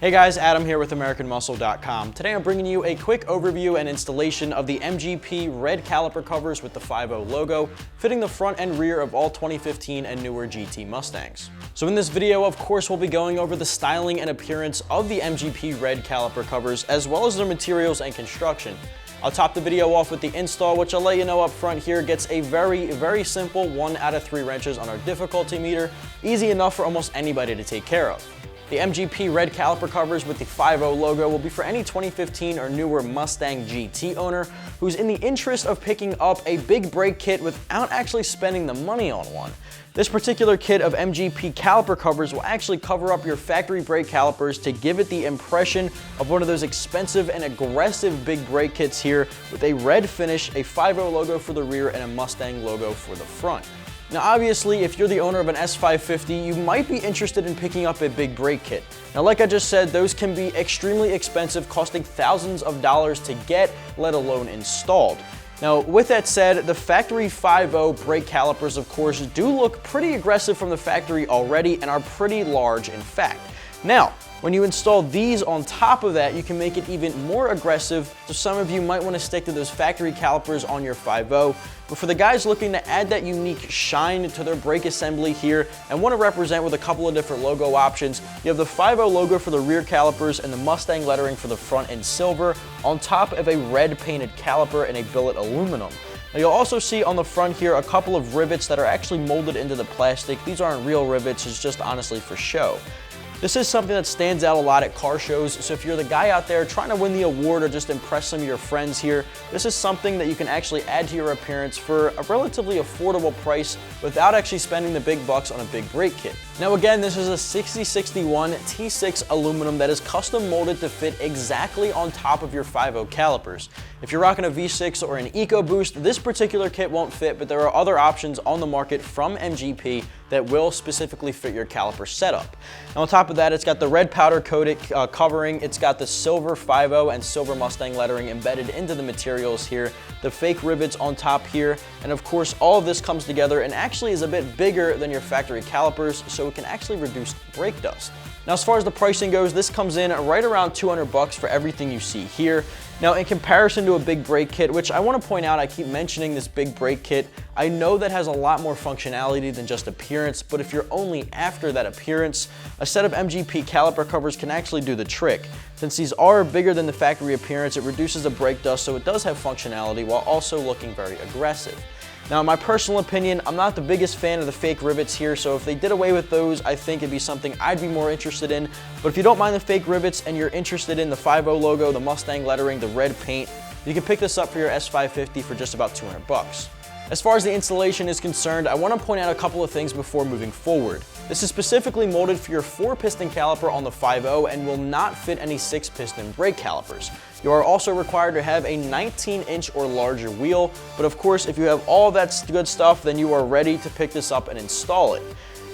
Hey guys, Adam here with AmericanMuscle.com. Today I'm bringing you a quick overview and installation of the MGP Red Caliper Covers with the 5.0 logo, fitting the front and rear of all 2015 and newer GT Mustangs. So in this video, of course, we'll be going over the styling and appearance of the MGP Red Caliper Covers, as well as their materials and construction. I'll top the video off with the install, which I'll let you know up front here gets a very simple 1 out of 3 wrenches on our difficulty meter, easy enough for almost anybody to take care of. The MGP Red Caliper Covers with the 5.0 logo will be for any 2015 or newer Mustang GT owner who's in the interest of picking up a big brake kit without actually spending the money on one. This particular kit of MGP caliper covers will actually cover up your factory brake calipers to give it the impression of one of those expensive and aggressive big brake kits here, with a red finish, a 5.0 logo for the rear, and a Mustang logo for the front. Now obviously, if you're the owner of an S550, you might be interested in picking up a big brake kit. Now like I just said, those can be extremely expensive, costing thousands of dollars to get, let alone installed. Now with that said, the factory 5.0 brake calipers of course do look pretty aggressive from the factory already and are pretty large in fact. Now, when you install these on top of that, you can make it even more aggressive, so some of you might want to stick to those factory calipers on your 5.0, but for the guys looking to add that unique shine to their brake assembly here and want to represent with a couple of different logo options, you have the 5.0 logo for the rear calipers and the Mustang lettering for the front in silver, on top of a red painted caliper in a billet aluminum. Now you'll also see on the front here a couple of rivets that are actually molded into the plastic. These aren't real rivets, it's just honestly for show. This is something that stands out a lot at car shows, so if you're the guy out there trying to win the award or just impress some of your friends here, this is something that you can actually add to your appearance for a relatively affordable price without actually spending the big bucks on a big brake kit. Now again, this is a 6061 T6 aluminum that is custom molded to fit exactly on top of your 5.0 calipers. If you're rocking a V6 or an EcoBoost, this particular kit won't fit, but there are other options on the market from MGP that will specifically fit your caliper setup. Now on top of that, it's got the red powder coated covering, it's got the silver 5.0 and silver Mustang lettering embedded into the materials here, the fake rivets on top here, and of course all of this comes together and actually is a bit bigger than your factory calipers, so it can actually reduce brake dust. Now as far as the pricing goes, this comes in right around 200 bucks for everything you see here. Now in comparison to a big brake kit, which I want to point out, I keep mentioning this big brake kit, I know that has a lot more functionality than just appearance, but if you're only after that appearance, a set of MGP caliper covers can actually do the trick. Since these are bigger than the factory appearance, it reduces the brake dust, so it does have functionality while also looking very aggressive. Now in my personal opinion, I'm not the biggest fan of the fake rivets here, so if they did away with those, I think it'd be something I'd be more interested in. But if you don't mind the fake rivets and you're interested in the 5.0 logo, the Mustang lettering, the red paint, you can pick this up for your S550 for just about 200 bucks. As far as the installation is concerned, I want to point out a couple of things before moving forward. This is specifically molded for your 4-piston caliper on the 5.0 and will not fit any 6-piston brake calipers. You are also required to have a 19-inch or larger wheel, but of course if you have all that good stuff, then you are ready to pick this up and install it.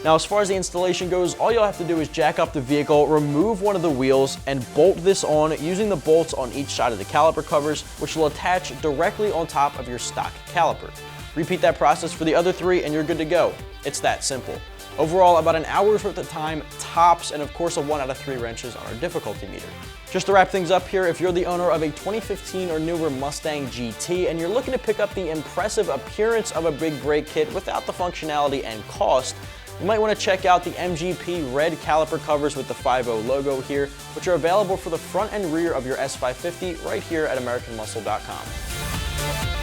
Now as far as the installation goes, all you'll have to do is jack up the vehicle, remove one of the wheels, and bolt this on using the bolts on each side of the caliper covers, which will attach directly on top of your stock caliper. Repeat that process for the other 3 and you're good to go. It's that simple. Overall, about an hour's worth of time tops, and of course a 1 out of 3 wrenches on our difficulty meter. Just to wrap things up here, if you're the owner of a 2015 or newer Mustang GT and you're looking to pick up the impressive appearance of a big brake kit without the functionality and cost, you might want to check out the MGP Red Caliper Covers with the 5.0 logo here, which are available for the front and rear of your S550 right here at AmericanMuscle.com.